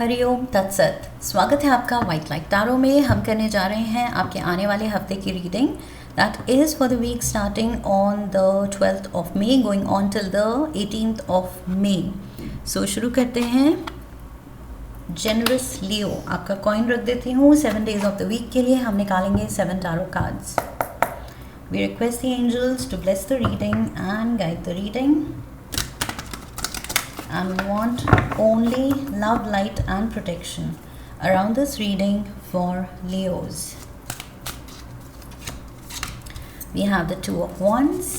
हरिओम तत्सत। स्वागत है आपका वाइट लाइट टैरो में। हम करने जा रहे हैं आपके आने वाले हफ्ते की reading that is for the week starting on the 12th of May going on till the 18th of May. So शुरू करते हैं। जेनरस लियो, आपका कॉइन रख देती हूँ 7 days ऑफ द वीक के लिए। हम निकालेंगे 7 tarot cards. We request the angels to bless the reading and guide the reading and want only love, light and protection around this reading for Leos. We have the Two of Wands,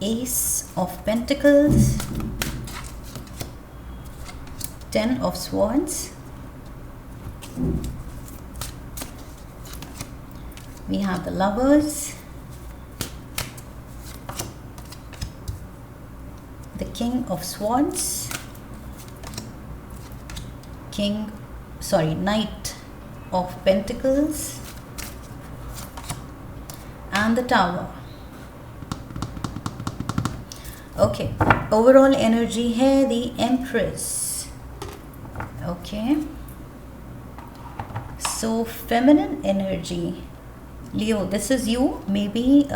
Ace of Pentacles, Ten of Swords, we have the Lovers, the King of Swords, Knight of Pentacles and the Tower. Okay, overall energy है the Empress. Okay, so feminine energy, Leo, this is you. Maybe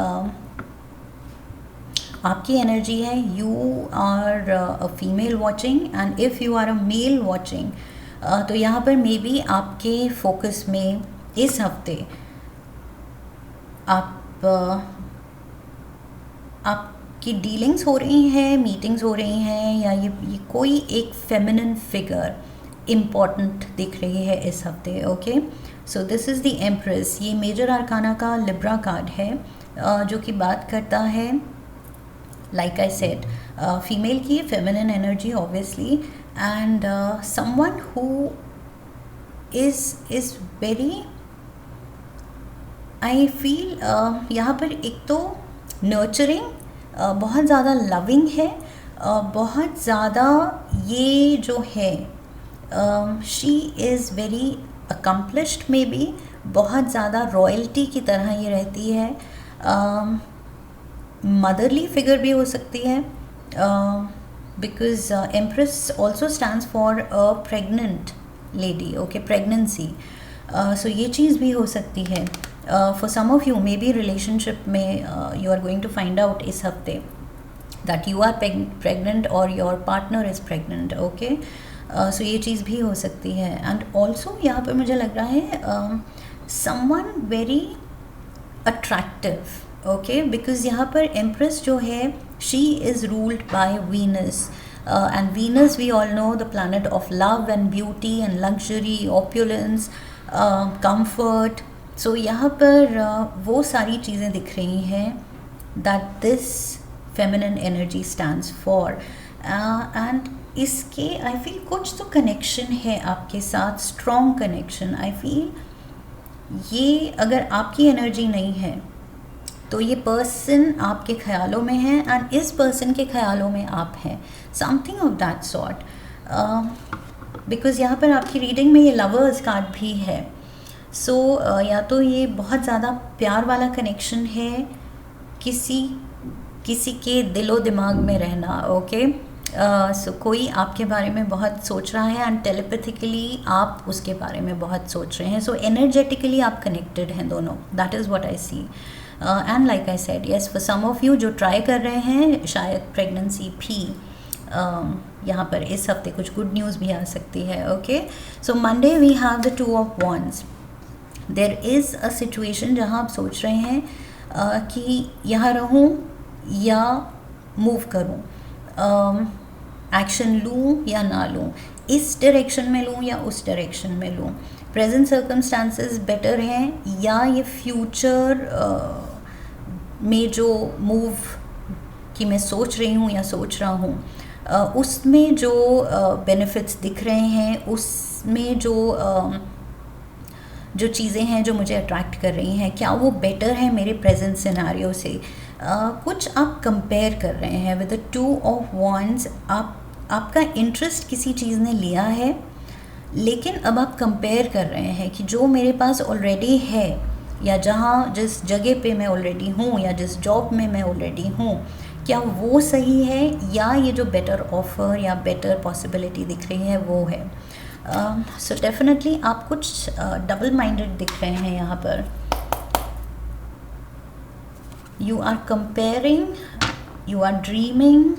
आपकी energy है, you are a female watching and if you are a male watching तो यहाँ पर may be आपके focus में इस हफ्ते आपकी डीलिंग्स हो रही हैं, मीटिंग्स हो रही हैं, या ये कोई एक फेमिनिन फिगर इम्पॉर्टेंट दिख रही है इस हफ्ते। Okay, so this is the empress. ये मेजर आर्काना का लिब्रा कार्ड है जो कि बात करता है, like I said, female की feminine energy obviously, and someone who is very, I feel यहाँ पर एक तो nurturing, बहुत ज़्यादा loving है, बहुत ज़्यादा ये जो है she is very accomplished maybe, बहुत ज़्यादा रॉयल्टी की तरह ये रहती है। मदरली फिगर भी हो सकती है because empress also stands for a pregnant lady. Okay, pregnancy, so ये चीज़ भी हो सकती है। For some of you may be relationship में you are going to find out इस हफ्ते दैट यू आर प्रेग्नेंट और your partner is pregnant. Okay, so ये चीज़ भी हो सकती है। एंड ऑल्सो यहाँ पर मुझे लग रहा है someone very attractive. Okay, because यहाँ पर एम्प्रेस जो है she is ruled by Venus and Venus we all know the planet of love and beauty and luxury, opulence, comfort. So यहाँ पर वो सारी चीज़ें दिख रही हैं that this feminine energy stands for. And इसके आई फील कुछ तो कनेक्शन है आपके साथ, स्ट्रॉन्ग कनेक्शन। आई फील ये अगर आपकी एनर्जी नहीं है तो ये पर्सन आपके ख्यालों में है एंड इस पर्सन के ख्यालों में आप हैं, something of that sort. Because यहाँ पर आपकी रीडिंग में ये लवर्स कार्ड भी है। सो या तो ये बहुत ज़्यादा प्यार वाला कनेक्शन है, किसी के दिलो दिमाग में रहना। ओके, सो कोई आपके बारे में बहुत सोच रहा है एंड टेलीपैथिकली आप उसके बारे में बहुत सोच रहे हैं। सो एनर्जेटिकली आप कनेक्टेड हैं दोनों, that is what I see. And like I said, yes, for some of you जो ट्राई कर रहे हैं शायद प्रेगनेंसी भी यहाँ पर इस हफ्ते कुछ गुड न्यूज़ भी आ सकती है। Okay, so Monday we have the two of wands. There is a situation जहाँ आप सोच रहे हैं कि यहाँ रहूँ या मूव करूँ, एक्शन लूँ या ना लूँ, इस डायरेक्शन में लूँ या उस डायरेक्शन में लूँ, प्रेजेंट सर्कमस्टांसेस बेटर हैं या ये फ्यूचर में जो मूव की मैं सोच रही हूँ या सोच रहा हूँ उसमें जो बेनिफिट्स दिख रहे हैं, उसमें जो चीज़ें हैं जो मुझे अट्रैक्ट कर रही हैं, क्या वो बेटर है मेरे प्रेजेंट सिनेरियो से। कुछ आप कंपेयर कर रहे हैं with the two of wands. आपका इंटरेस्ट किसी चीज़ ने लिया है, लेकिन अब आप कंपेयर कर रहे हैं कि जो मेरे पास ऑलरेडी है या जिस जगह पे मैं ऑलरेडी हूँ या जिस जॉब में मैं ऑलरेडी हूँ, क्या वो सही है या ये जो बेटर ऑफ़र या बेटर पॉसिबिलिटी दिख रही है वो है। सो डेफिनेटली आप कुछ डबल माइंडेड दिख रहे हैं यहाँ पर। You are comparing, you are dreaming.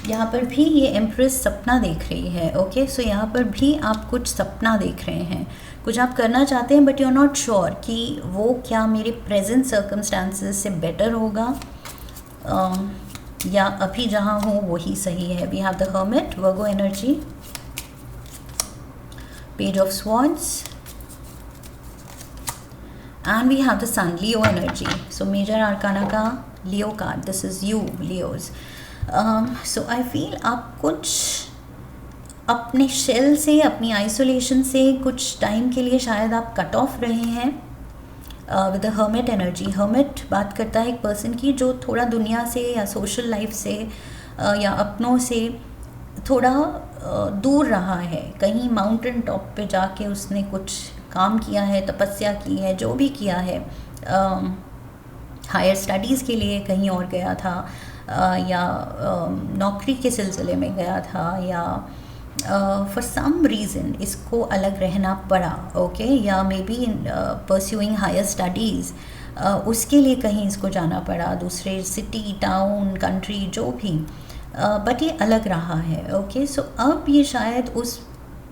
यहाँ पर भी ये एम्प्रेस सपना देख रही है। ओके, सो यहाँ पर भी आप कुछ सपना देख रहे हैं, कुछ आप करना चाहते हैं, but you are not sure कि वो क्या मेरे प्रेजेंट सर्कमस्टांसेस से बेटर होगा या अभी जहाँ हूँ वही सही है। We have the hermit, Virgo energy, page of swords, and we have the sun, Leo energy. So major arcana का Leo card, this is you Leos. So I feel आप कुछ अपने शेल से, अपनी आइसोलेशन से कुछ टाइम के लिए शायद आप कट ऑफ रहे हैं with the hermit energy. Hermit बात करता है एक पर्सन की जो थोड़ा दुनिया से या सोशल लाइफ से या अपनों से थोड़ा दूर रहा है, कहीं माउंटेन टॉप पे जाके उसने कुछ काम किया है, तपस्या की है, जो भी किया है, हायर स्टडीज़ के लिए कहीं और गया था, या नौकरी के सिलसिले में गया था, या फॉर सम रीज़न इसको अलग रहना पड़ा। ओके, या maybe pursuing higher studies, उसके लिए कहीं इसको जाना पड़ा, दूसरे सिटी, टाउन, कंट्री, जो भी, बट ये अलग रहा है। ओके, सो अब ये शायद उस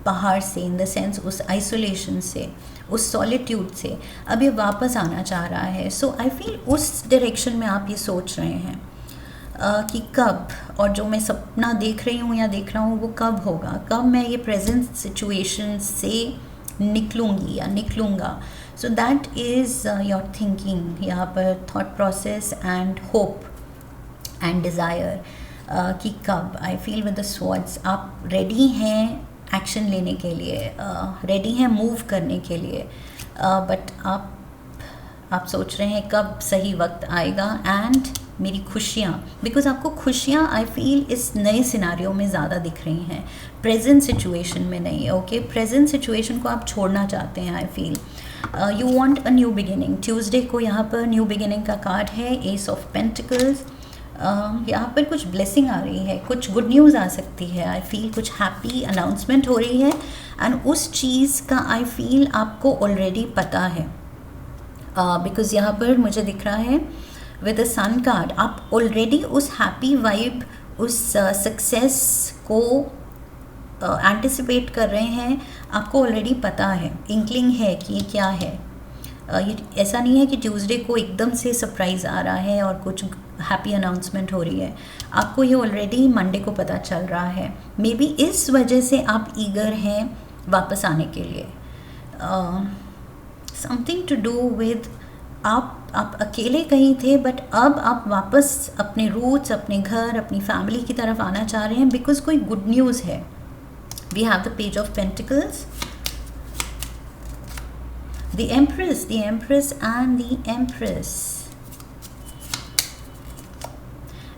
पहाड़ से, इन द सेंस उस आइसोलेशन से, उस सॉलिट्यूड से अब ये वापस आना चाह रहा है। सो आई फील उस डायरेक्शन में आप ये सोच रहे हैं कि कब, और जो मैं सपना देख रही हूँ या देख रहा हूँ वो कब होगा, कब मैं ये प्रेजेंट सिचुएशन से निकलूँगी या निकलूँगा। So that is your thinking यहाँ पर, thought process and hope and desire कि कब। I feel with the swords आप रेडी हैं एक्शन लेने के लिए, रेडी हैं मूव करने के लिए, बट आप सोच रहे हैं कब सही वक्त आएगा। एंड मेरी खुशियाँ, बिकॉज आपको खुशियाँ आई फील इस नए सिनारियो में ज़्यादा दिख रही हैं, प्रेजेंट सिचुएशन में नहीं। ओके, प्रेजेंट सिचुएशन को आप छोड़ना चाहते हैं। I feel you want a new beginning. Tuesday को यहाँ पर न्यू बिगिनिंग का कार्ड है, एस ऑफ पेंटिकल्स। यहाँ पर कुछ ब्लेसिंग आ रही है, कुछ गुड न्यूज़ आ सकती है। आई फील कुछ हैप्पी अनाउंसमेंट हो रही है, एंड उस चीज़ का आई फील आपको ऑलरेडी पता है, बिकॉज़ यहाँ पर मुझे दिख रहा है विद द सन कार्ड, आप ऑलरेडी उस हैप्पी वाइब, उस सक्सेस को एंटिसिपेट कर रहे हैं। आपको ऑलरेडी पता है, इंक्लिंग है कि ये क्या है। ये ऐसा नहीं है कि ट्यूसडे को एकदम से सरप्राइज़ आ रहा है और कुछ हैप्पी अनाउंसमेंट हो रही है। आपको ये ऑलरेडी मंडे को पता चल रहा है। मे बी इस वजह से आप ईगर हैं वापस आने के लिए। समथिंग टू डू विद आप अकेले कहीं थे, बट अब आप वापस अपने रूट्स, अपने घर, अपनी फैमिली की तरफ आना चाह रहे हैं, बिकॉज कोई गुड न्यूज़ है। We have the page of pentacles, the empress and the empress,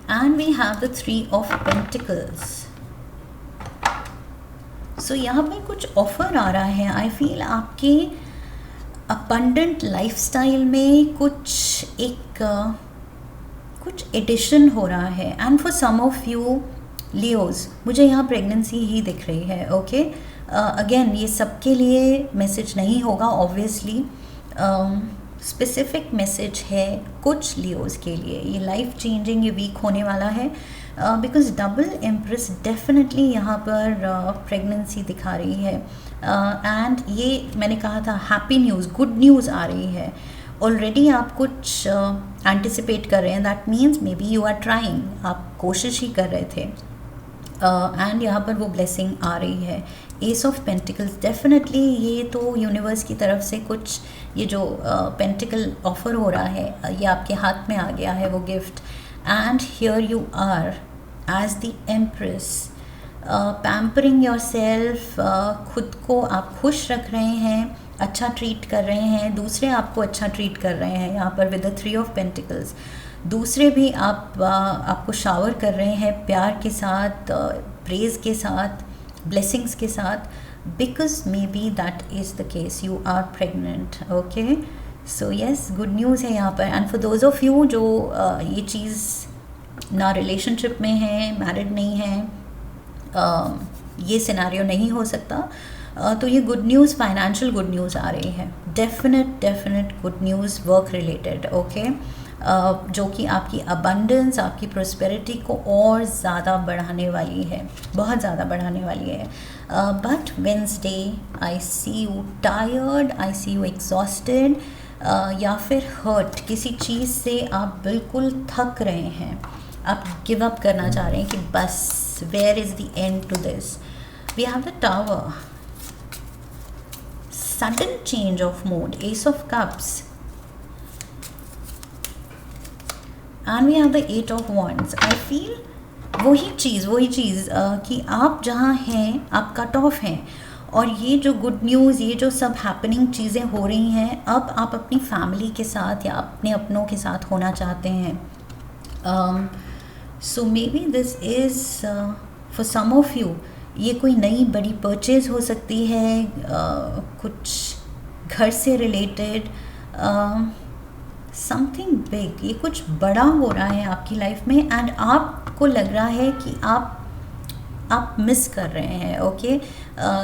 and we have the three of pentacles. So यहाँ पर कुछ ऑफर आ रहा है। आई फील आपके abundant lifestyle में कुछ एडिशन हो रहा है। And for some of you Leos, मुझे यहाँ प्रेगनेंसी ही दिख रही है। ओके, अगेन ये सबके लिए मैसेज नहीं होगा ऑब्वियसली, स्पेसिफिक मैसेज है कुछ लियोज के लिए। ये लाइफ चेंजिंग, ये वीक होने वाला है, बिकॉज डबल एम्प्रेस डेफिनेटली यहाँ पर प्रेगनेंसी दिखा रही है। एंड ये मैंने कहा था हैप्पी न्यूज़, गुड न्यूज़ आ रही है। ऑलरेडी आप कुछ एंटिसिपेट कर रहे हैं, that means maybe you are trying, आप कोशिश ही कर रहे थे, एंड यहाँ पर वो ब्लेसिंग आ रही है। एस ऑफ पेंटिकल्स, डेफिनेटली ये तो यूनिवर्स की तरफ से कुछ, ये जो पेंटिकल ऑफर हो रहा है, ये आपके हाथ में आ गया है वो gift. And here you are as the empress, pampering yourself, खुद को आप खुश रख रहे हैं, अच्छा ट्रीट कर रहे हैं, दूसरे आपको अच्छा ट्रीट कर रहे हैं। यहाँ पर with the three of pentacles, दूसरे भी आपको शावर कर रहे हैं प्यार के साथ, प्रेज़ के साथ, ब्लेसिंग्स के साथ, because maybe that is the case, you are pregnant. Okay, so yes, good news है यहाँ पर. And for those of you जो ये चीज़ ना रिलेशनशिप में है, मैरिड नहीं है, ये सिनेरियो नहीं हो सकता, तो ये good news, financial good news आ रही है. Definite good news work related. Okay, जो कि आपकी अबंडेंस, आपकी प्रोस्पेरिटी को और ज़्यादा बढ़ाने वाली है, बहुत ज़्यादा बढ़ाने वाली है. But Wednesday I see you tired, I see you exhausted, या फिर हर्ट, किसी चीज़ से आप बिल्कुल थक रहे हैं, आप गिव अप करना चाह रहे हैं कि बस where is the end to this. We have the tower, sudden change of mood, ace of cups, and we have the 8 of wands. I feel वही चीज़ कि आप जहाँ हैं आप कट ऑफ हैं, और ये जो गुड न्यूज़, ये जो सब हैपनिंग चीज़ें हो रही हैं, अब आप अपनी फैमिली के साथ या अपने अपनों के साथ होना चाहते हैं. So may be this is for some of you, ये कोई नई बड़ी परचेज़ हो सकती है, कुछ घर से रिलेटेड, समथिंग बिग, ये कुछ बड़ा हो रहा है आपकी लाइफ में, एंड आपको लग रहा है कि आप मिस कर रहे हैं. ओके,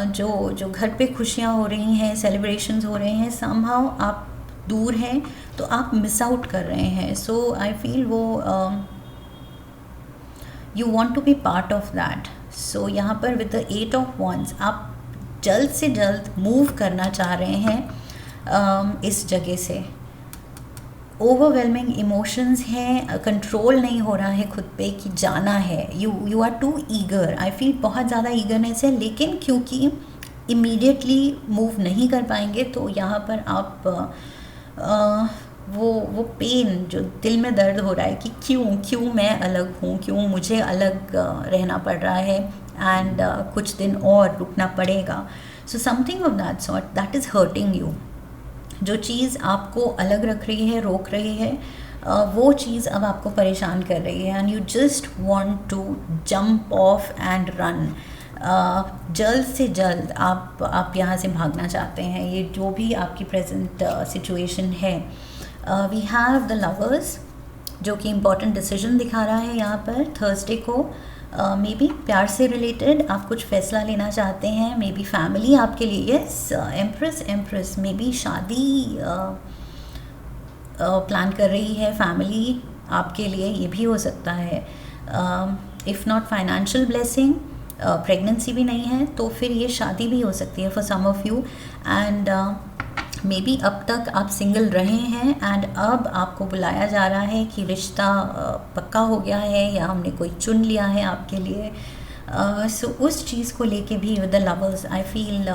जो घर पे खुशियाँ हो रही हैं, सेलिब्रेशंस हो रहे हैं, समहाउ आप दूर हैं, तो आप मिस आउट कर रहे हैं. सो आई फील वो you want to be part of that. So यहाँ पर विद द 8 ऑफ wands आप जल्द से जल्द मूव करना चाह रहे हैं इस जगह से. ओवरवेलमिंग इमोशंस हैं, कंट्रोल नहीं हो रहा है खुद पे कि जाना है. You are too eager. I feel बहुत ज़्यादा ईगरनेस है, लेकिन क्योंकि इमीडिएटली मूव नहीं कर पाएंगे, तो यहाँ पर आप वो पेन, जो दिल में दर्द हो रहा है कि क्यों मैं अलग हूँ, क्यों मुझे अलग रहना पड़ रहा है, एंड कुछ दिन और रुकना पड़ेगा. So something of that sort that is hurting you. जो चीज़ आपको अलग रख रही है, रोक रही है, वो चीज़ अब आपको परेशान कर रही है, and you just want to jump off and run. जल्द से जल्द आप यहाँ से भागना चाहते हैं. ये जो भी आपकी प्रेजेंट सिचुएशन है. वी हैव द लवर्स, जो कि इम्पॉर्टेंट डिसीजन दिखा रहा है यहाँ पर थर्सडे को. मे बी प्यार से रिलेटेड आप कुछ फैसला लेना चाहते हैं, मे बी फैमिली आपके लिए. यस, एम्प्रेस मे बी शादी प्लान कर रही है फैमिली आपके लिए, ये भी हो सकता है. If not financial blessing, pregnancy भी नहीं है, तो फिर ये शादी भी हो सकती है for some of you. And maybe अब तक आप सिंगल रहे हैं, एंड अब आपको बुलाया जा रहा है कि रिश्ता पक्का हो गया है, या हमने कोई चुन लिया है आपके लिए. सो उस चीज़ को लेके भी with the lovers I feel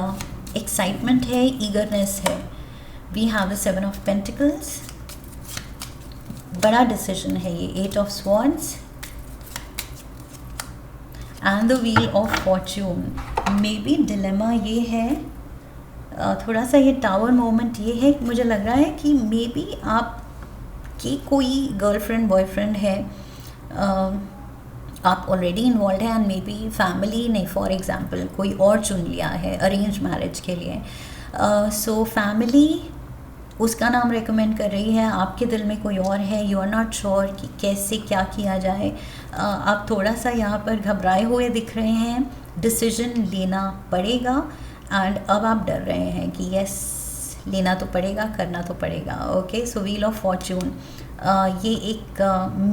excitement है, ईगरनेस है. We have the 7 of pentacles, बड़ा डिसीजन है ये. 8 of swords and the wheel of fortune. Maybe dilemma ये है, थोड़ा सा ये टावर मोमेंट ये है, मुझे लग रहा है कि मे बी आपकी कोई गर्लफ्रेंड बॉयफ्रेंड है, आप ऑलरेडी इन्वॉल्व हैं, एंड मे बी फैमिली ने फॉर एग्जांपल कोई और चुन लिया है अरेंज मैरिज के लिए. सो फैमिली उसका नाम रेकमेंड कर रही है, आपके दिल में कोई और है, यू आर नॉट श्योर कि कैसे क्या किया जाए. आप थोड़ा सा यहाँ पर घबराए हुए दिख रहे हैं. डिसीजन लेना पड़ेगा, एंड अब आप डर रहे हैं कि यस, लेना तो पड़ेगा, करना तो पड़ेगा. Okay, so wheel of Fortune, ये एक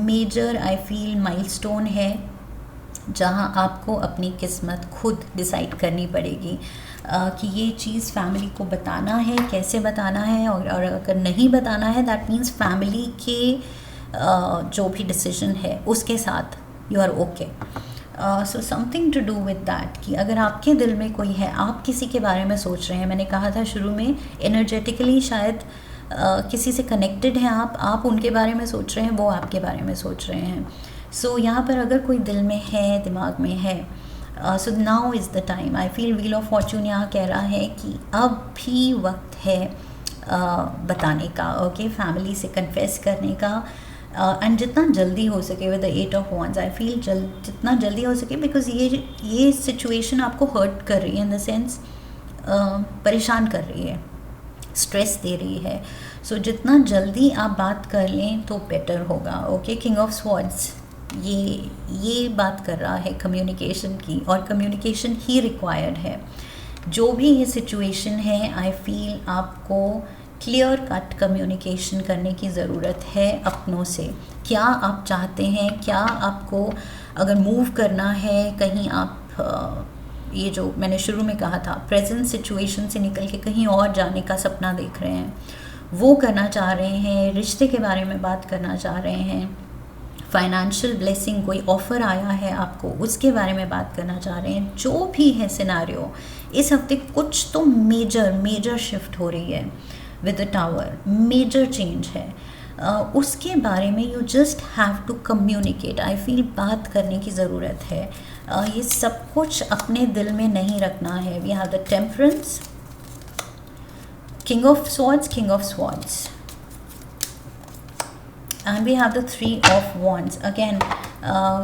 मेजर आई फील माइलस्टोन है, जहां आपको अपनी किस्मत खुद डिसाइड करनी पड़ेगी कि ये चीज़ फैमिली को बताना है, कैसे बताना है, और अगर नहीं बताना है दैट मीन्स फैमिली के जो भी डिसीजन है उसके साथ you are okay. So something to do with that, कि अगर आपके दिल में कोई है, आप किसी के बारे में सोच रहे हैं, मैंने कहा था शुरू में एनर्जेटिकली शायद किसी से कनेक्टेड हैं आप उनके बारे में सोच रहे हैं, वो आपके बारे में सोच रहे हैं. सो यहाँ पर अगर कोई दिल में है, दिमाग में है, so now is the time. I feel wheel of Fortune यहाँ कह रहा है कि अब भी वक्त है बताने का. ओके, फैमिली से कन्फेस करने का, एंड जितना जल्दी हो सके with the 8 of wands. I feel जितना जल्दी हो सके, बिकॉज ये सिचुएशन आपको हर्ट कर रही है, इन द सेंस परेशान कर रही है, स्ट्रेस दे रही है. सो जितना जल्दी आप बात कर लें तो बेटर होगा। ओके, किंग ऑफ स्वॉर्ड्स ये बात कर रहा है कम्युनिकेशन की, और कम्युनिकेशन ही रिक्वायर्ड है। जो भी ये सिचुएशन है, आई फील आपको क्लियर कट कम्युनिकेशन करने की ज़रूरत है अपनों से। क्या आप चाहते हैं, क्या आपको अगर मूव करना है कहीं, आप ये जो मैंने शुरू में कहा था, प्रेजेंट सिचुएशन से निकल के कहीं और जाने का सपना देख रहे हैं, वो करना चाह रहे हैं, रिश्ते के बारे में बात करना चाह रहे हैं, फाइनेंशियल ब्लेसिंग कोई ऑफ़र आया है आपको, उसके बारे में बात करना चाह रहे हैं, जो भी है सिनारियो, इस हफ्ते कुछ तो मेजर शिफ्ट हो रही है with the tower, major change है। उसके बारे में you just have to communicate. I feel बात करने की ज़रूरत है। ये सब कुछ अपने दिल में नहीं रखना है। We have the temperance, king of swords, and we have the 3 of wands. Again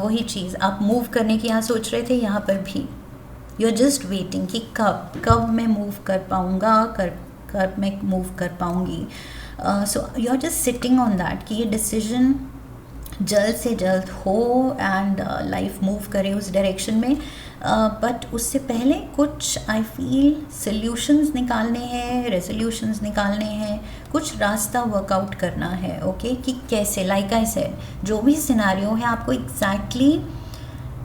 वही चीज़, आप मूव करने की यहाँ सोच रहे थे, यहाँ पर भी यू आर जस्ट वेटिंग कि कब मैं मूव कर पाऊँगा, कब मैं मूव कर पाऊँगी। So you are just sitting on that कि ये डिसीजन जल्द से जल्द हो एंड लाइफ मूव करे उस डायरेक्शन में। बट उससे पहले कुछ आई फील सल्यूशंस निकालने हैं, रेजोल्यूशंस निकालने हैं, कुछ रास्ता वर्कआउट करना है। ओके, कि कैसे, लाइक आई सेड, जो भी सिनारियो है आपको एग्जैक्टली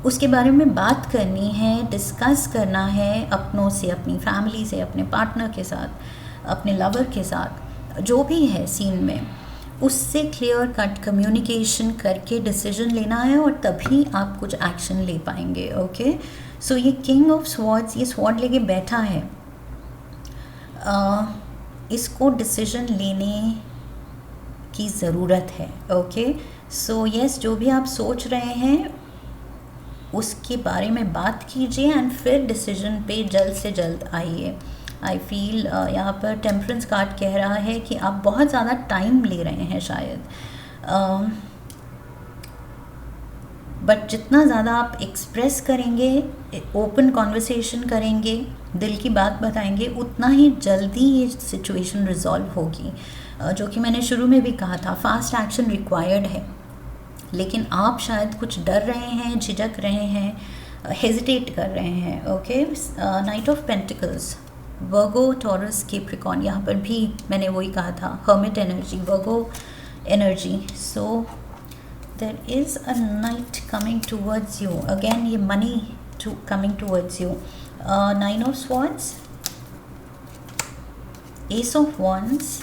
उसके बारे में बात करनी है, डिस्कस करना है अपनों से, अपनी फैमिली से, अपने पार्टनर के साथ, अपने लवर के साथ, जो भी है सीन में, उससे क्लियर कट कम्युनिकेशन करके डिसीजन लेना है, और तभी आप कुछ एक्शन ले पाएंगे। ओके, सो ये किंग ऑफ स्वॉर्ड्स, ये स्वॉर्ड लेके बैठा है, इसको डिसीजन लेने की ज़रूरत है। ओके, सो यस, जो भी आप सोच रहे हैं उसके बारे में बात कीजिए एंड फिर डिसीजन पे जल्द से जल्द आइए। आई फील यहाँ पर टेम्परेंस कार्ड कह रहा है कि आप बहुत ज़्यादा टाइम ले रहे हैं शायद, बट जितना ज़्यादा आप एक्सप्रेस करेंगे, ओपन कॉन्वर्सेशन करेंगे, दिल की बात बताएंगे, उतना ही जल्दी ये सिचुएशन रिजॉल्व होगी। जो कि मैंने शुरू में भी कहा था, फास्ट एक्शन रिक्वायर्ड है, लेकिन आप शायद कुछ डर रहे हैं, झिझक रहे हैं, हेजिटेट कर रहे हैं। Okay, knight of pentacles, Virgo, Taurus, Capricorn, यहाँ पर भी मैंने वही कहा था, hermit energy, Virgo energy. So there is a knight coming towards you, again ये money coming towards you. 9 of swords, ace of wands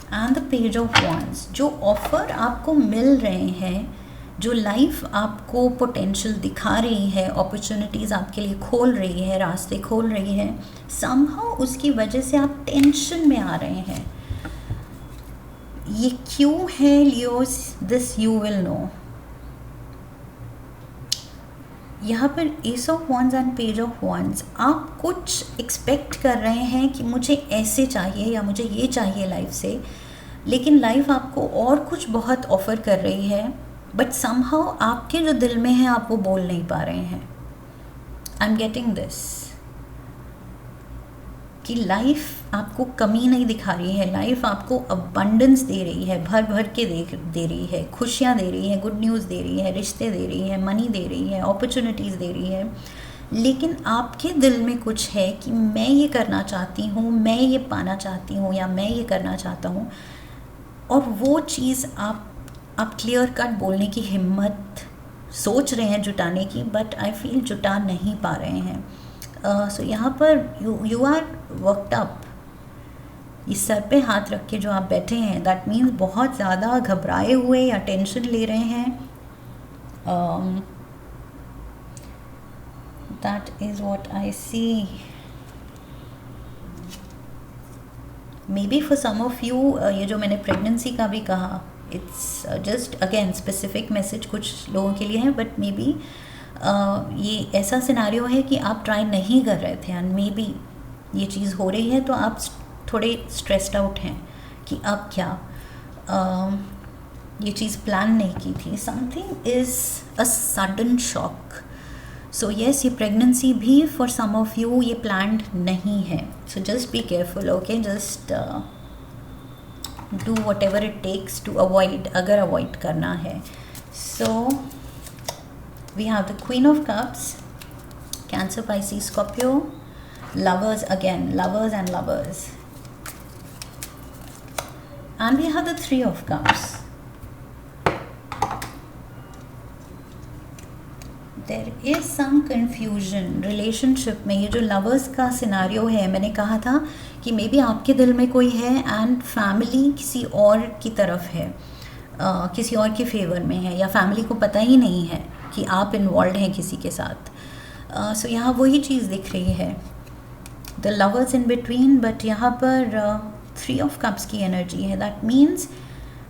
and the page of wands. जो offer आपको मिल रहे हैं, जो लाइफ आपको पोटेंशियल दिखा रही है, अपॉर्चुनिटीज़ आपके लिए खोल रही है, रास्ते खोल रही है, समहाउ उसकी वजह से आप टेंशन में आ रहे हैं। ये क्यों है Leos, this you will know. यहाँ पर ace of wands and page of wands, आप कुछ एक्सपेक्ट कर रहे हैं कि मुझे ऐसे चाहिए या मुझे ये चाहिए लाइफ से, लेकिन लाइफ आपको और कुछ बहुत ऑफ़र कर रही है, बट समहाउ आपके जो दिल में है आप वो बोल नहीं पा रहे हैं। आई एम गेटिंग दिस कि लाइफ आपको कमी नहीं दिखा रही है, लाइफ आपको अबंडेंस दे रही है, भर भर के दे रही है, खुशियाँ दे रही है, गुड न्यूज़ दे रही है, रिश्ते दे रही है, मनी दे रही है, अपॉर्चुनिटीज़ दे रही है, लेकिन आपके दिल में कुछ है कि मैं ये करना चाहती हूँ, मैं ये पाना चाहती हूँ, या मैं ये करना चाहता हूँ, और वो चीज़ आप क्लियर कट बोलने की हिम्मत सोच रहे हैं जुटाने की, बट आई फील जुटा नहीं पा रहे हैं। सो यहाँ पर यू आर वर्कड अप। इस सर पे हाथ रख के जो आप बैठे हैं, दैट मीन्स बहुत ज़्यादा घबराए हुए या टेंशन ले रहे हैं। That is what I see. Maybe for some of you, ये जो मैंने प्रेगनेंसी का भी कहा, it's just again specific message कुछ लोगों के लिए है, बट मे बी ये ऐसा सिनारियो है कि आप ट्राई नहीं कर रहे थे एंड मे बी ये चीज़ हो रही है, तो आप थोड़े स्ट्रेस्ड आउट हैं कि अब क्या, ये चीज़ प्लान नहीं की थी। Something is a sudden shock so yes, ये प्रेगनेंसी भी फॉर सम ऑफ यू ये प्लान्ड नहीं है. So just be careful, okay. Just do whatever it takes to avoid, अगर अवॉइड करना है. So we have the queen of cups, Cancer, Pisces, Scorpio, lovers again, lovers and lovers, and we have the three of cups. There is some confusion relationship में. ये जो lovers का scenario है, मैंने कहा था कि मे बी आपके दिल में कोई है एंड फैमिली किसी और की तरफ है, किसी और के फेवर में है, या फैमिली को पता ही नहीं है कि आप इन्वॉल्व हैं किसी के साथ. सो यहाँ वही चीज़ दिख रही है, the lovers in between. But यहाँ पर थ्री ऑफ कप्स की एनर्जी है. दैट मीन्स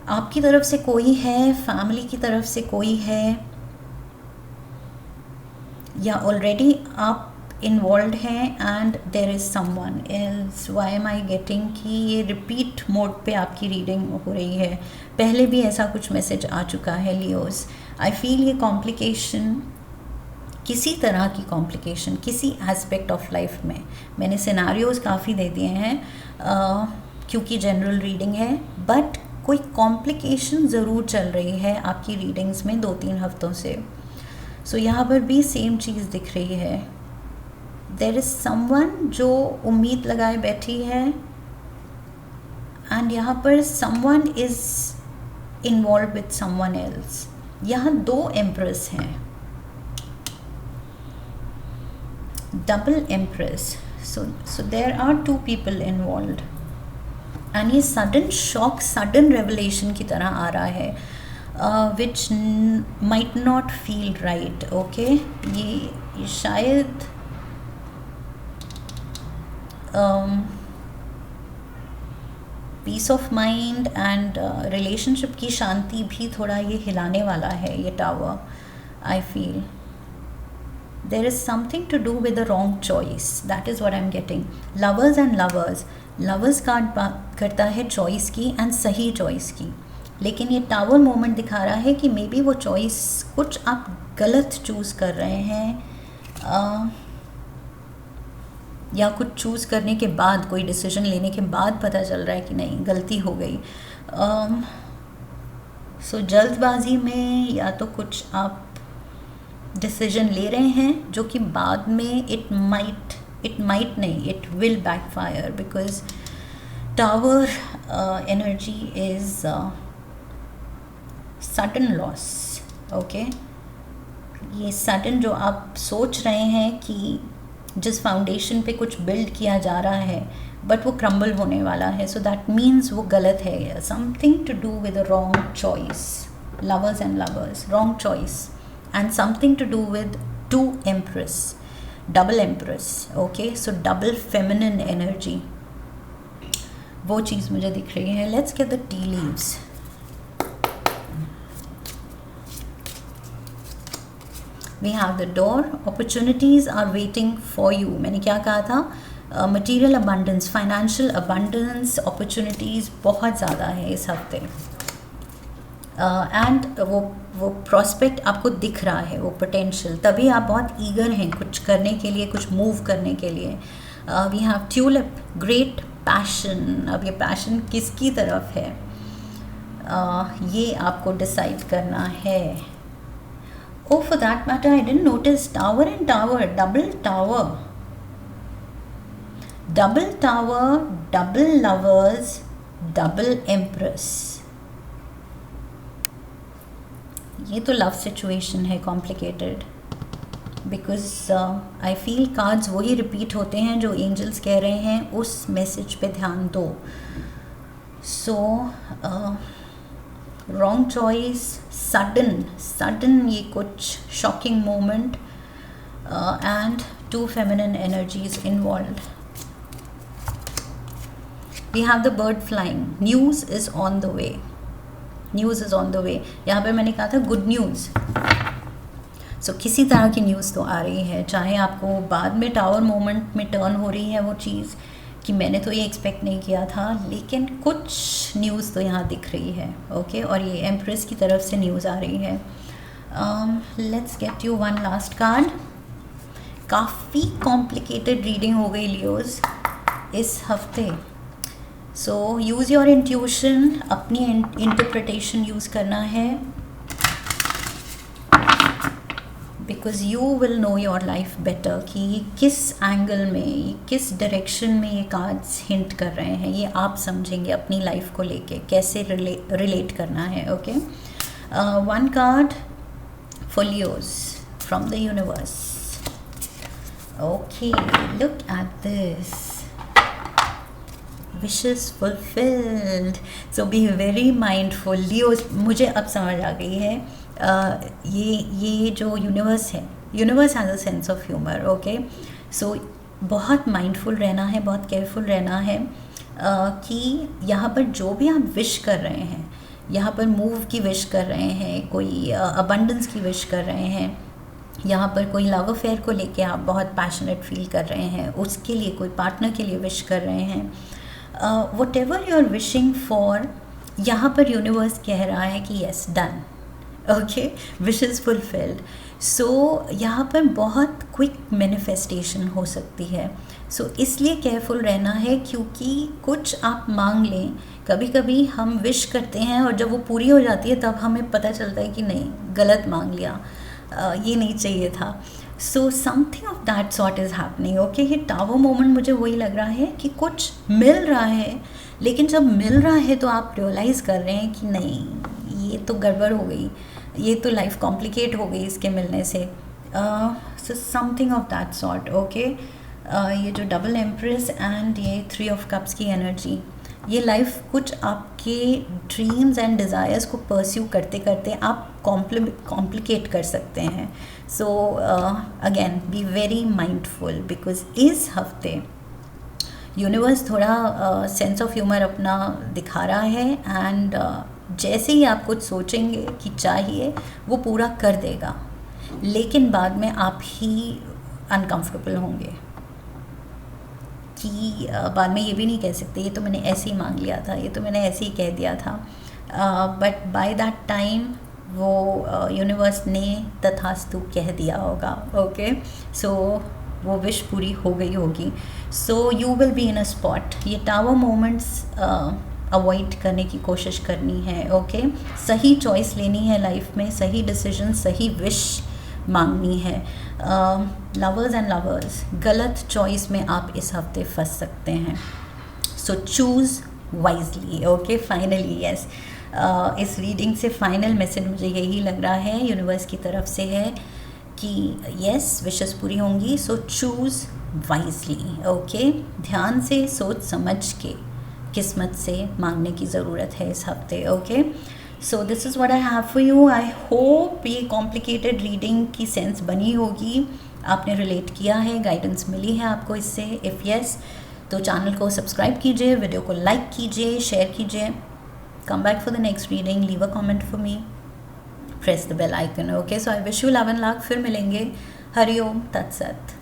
आपकी तरफ से कोई है, फैमिली की तरफ से कोई है, या ऑलरेडी आप इन्वॉल्व हैं and there is someone else. Why am I getting कि ये रिपीट मोड पे आपकी रीडिंग हो रही है. पहले भी ऐसा कुछ मैसेज आ चुका है लियोस. आई फील ये कॉम्प्लिकेशन, किसी तरह की कॉम्प्लिकेशन किसी एस्पेक्ट ऑफ लाइफ में. मैंने सिनारियोज़ काफ़ी दे दिए हैं क्योंकि जनरल रीडिंग है, बट कोई कॉम्प्लिकेशन ज़रूर चल रही है आपकी रीडिंग्स में 2-3 हफ्तों से. सो यहाँ पर भी सेम चीज़ दिख रही है. देयर इज़ समवन जो उम्मीद लगाए बैठी है, एंड यहाँ पर someone is involve with someone else. यहाँ 2 एम्प्रेस हैं, double empress. So there are 2 people involve, and ये सडन शॉक, सडन रेवलेशन की तरह आ रहा है, which might not feel right, okay. ये शायद peace of mind and relationship की शांति भी थोड़ा ये हिलाने वाला है ये tower. I feel there is something to do with the wrong choice. That is what I'm getting. Lovers and lovers. Lovers card करता है चॉइस की एंड सही चॉइस की, लेकिन ये टावर मोमेंट दिखा रहा है कि मे बी वो चॉइस कुछ आप गलत चूज़ कर रहे हैं, या कुछ चूज़ करने के बाद, कोई डिसीजन लेने के बाद पता चल रहा है कि नहीं, गलती हो गई. सो जल्दबाजी में या तो कुछ आप डिसीजन ले रहे हैं जो कि बाद में इट माइट नहीं, it will backfire, because tower energy is sudden loss, okay. ये सडन जो आप सोच रहे हैं कि जिस फाउंडेशन पे कुछ बिल्ड किया जा रहा है, बट वो क्रम्बल होने वाला है, सो दैट मीन्स वो गलत है. Something to do with a wrong choice. Lovers and lovers, wrong choice, and something to do with 2 empress, double empress, okay. So double feminine energy, वो चीज़ मुझे दिख रही है. Let's get the tea leaves. We have the door. Opportunities are waiting for you. मैंने क्या कहा था? Material abundance, financial abundance, opportunities बहुत ज़्यादा है इस हफ्ते. एंड वो प्रॉस्पेक्ट आपको दिख रहा है, वो पोटेंशियल, तभी आप बहुत ईगर हैं कुछ करने के लिए, कुछ मूव करने के लिए. We have tulip, great passion. अब ये पैशन किसकी तरफ है, ये आपको डिसाइड करना है. Oh for that matter I didn't notice tower and tower, double tower, double tower, double lovers, double empress. ये तो लव सिचुएशन है complicated, because I feel cards वही रिपीट होते हैं जो एंजल्स कह रहे हैं, उस मैसेज पे ध्यान दो. सो रॉन्ग चॉइस, सडन ये कुछ shocking moment, and 2 feminine energies involved. We have the bird flying. News is on the way, news is on the way. यहाँ पर मैंने कहा था गुड न्यूज़. सो किसी तरह की न्यूज़ तो आ रही है, चाहे आपको बाद में टावर मोमेंट में टर्न हो रही है वो चीज़ कि मैंने तो ये एक्सपेक्ट नहीं किया था, लेकिन कुछ न्यूज़ तो यहाँ दिख रही है, ओके. और ये एम्प्रेस की तरफ से न्यूज़ आ रही है. Let's get you one last card. काफ़ी कॉम्प्लिकेटेड रीडिंग हो गई लियोज इस हफ्ते। सो यूज़ योर इंट्यूशन, अपनी इंटरप्रिटेशन यूज़ करना है, because you will know your life better कि ये किस एंगल में, ये किस डायरेक्शन में ये कार्ड्स हिंट कर रहे हैं, ये आप समझेंगे अपनी लाइफ को लेके कैसे रिलेट करना है। Okay, one card for Leos from the universe. Okay, look at this, wishes fulfilled. So be very mindful Leos. मुझे अब समझ आ गई है, ये जो यूनिवर्स है, universe has a sense of humour. Okay, so बहुत माइंडफुल रहना है, बहुत केयरफुल रहना है कि यहाँ पर जो भी आप विश कर रहे हैं, यहाँ पर मूव की विश कर रहे हैं, कोई अबंडेंस की विश कर रहे हैं, यहाँ पर कोई लव अफेयर को लेके आप बहुत पैशनेट फील कर रहे हैं, उसके लिए कोई पार्टनर के लिए विश कर रहे हैं, whatever you are wishing for, यहाँ पर यूनिवर्स कह रहा है कि yes, done. Okay, wish is fulfilled. So यहाँ पर बहुत क्विक मैनिफेस्टेशन हो सकती है। सो इसलिए केयरफुल रहना है, क्योंकि कुछ आप मांग लें, कभी कभी हम विश करते हैं और जब वो पूरी हो जाती है तब हमें पता चलता है कि नहीं, गलत मांग लिया, ये नहीं चाहिए था। So something of that sort is happening. Okay, ये टावर मोमेंट मुझे वही लग रहा है कि कुछ मिल रहा है, लेकिन जब मिल रहा है तो आप रियलाइज़ कर रहे हैं कि नहीं, ये तो गड़बड़ हो गई, ये तो लाइफ कॉम्प्लिकेट हो गई इसके मिलने से। So something of that sort. Okay, ये जो डबल एम्प्रेस एंड ये 3 ऑफ कप्स की एनर्जी, ये लाइफ कुछ आपके ड्रीम्स एंड डिज़ायर्स को परस्यू करते करते आप कॉम्प्लिकेट कर सकते हैं। So again be very mindful, because इस हफ्ते यूनिवर्स थोड़ा सेंस ऑफ ह्यूमर अपना दिखा रहा है, एंड जैसे ही आप कुछ सोचेंगे कि चाहिए वो पूरा कर देगा, लेकिन बाद में आप ही अनकंफर्टेबल होंगे कि बाद में ये भी नहीं कह सकते ये तो मैंने ऐसे ही मांग लिया था, ये तो मैंने ऐसे ही कह दिया था, बट बाय दैट टाइम वो यूनिवर्स ने तथास्तु कह दिया होगा। ओके, सो वो विश पूरी हो गई होगी। So you will be in a spot. ये टावर मोमेंट्स अवॉइड करने की कोशिश करनी है। ओके, सही चॉइस लेनी है लाइफ में, सही डिसीजन, सही विश मांगनी है। लवर्स एंड लवर्स, गलत चॉइस में आप इस हफ्ते फंस सकते हैं। सो choose wisely. Okay, finally yes, इस रीडिंग से फाइनल मैसेज मुझे यही लग रहा है यूनिवर्स की तरफ से है कि यस, विशेस पूरी होंगी। सो चूज़ वाइजली। ओके, ध्यान से सोच समझ के किस्मत से मांगने की ज़रूरत है इस हफ्ते। Okay, so this is what I have for you. I hope ये कॉम्प्लिकेटेड रीडिंग की सेंस बनी होगी, आपने रिलेट किया है, गाइडेंस मिली है आपको इससे। इफ़ यस, तो चैनल को सब्सक्राइब कीजिए, वीडियो को लाइक कीजिए, शेयर कीजिए। Come back for the next reading, leave a comment for me, press the bell icon. Okay, so I wish you love and luck. फिर मिलेंगे। हरिओम तत्सत।